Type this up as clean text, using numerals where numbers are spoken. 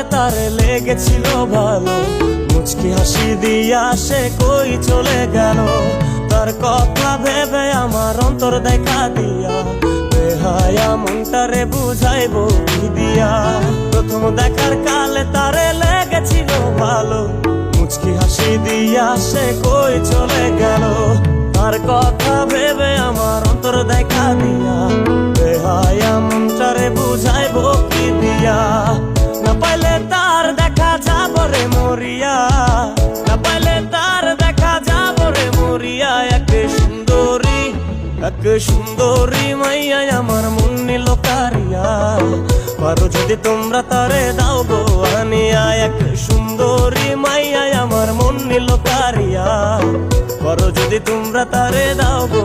কালে তারে লেগেছিল ভালো, মুচকি হাসি দিয়া সে কই চলে গেল। তার কথা ভেবে আমার অন্তর দেখা দিয়া, বেহায়া মনটারে বুঝাইবো কি দিয়া। প্রথম দেখার কালে তারে লেগেছিল ভালো, মুচকি হাসি দিয়া সে কই চলে গেল। তার কথা ভেবে আমার অন্তর দেখা দিয়া, বেহায়া মনটারে বুঝাইবো কি দিয়া। না পাইলে তার দেখা যাব রে মরিয়া, না পাইলে তার দেখা যাব রে মরিয়া। এক সুন্দরী মাইয়া আমার মন নিল কারিয়া, পারো যদি তোমরা তারে দাও গো আনিয়া। এক সুন্দরী মাইয়া আমার মন নিল কারিয়া, পারো যদি তোমরা তারে দাও গো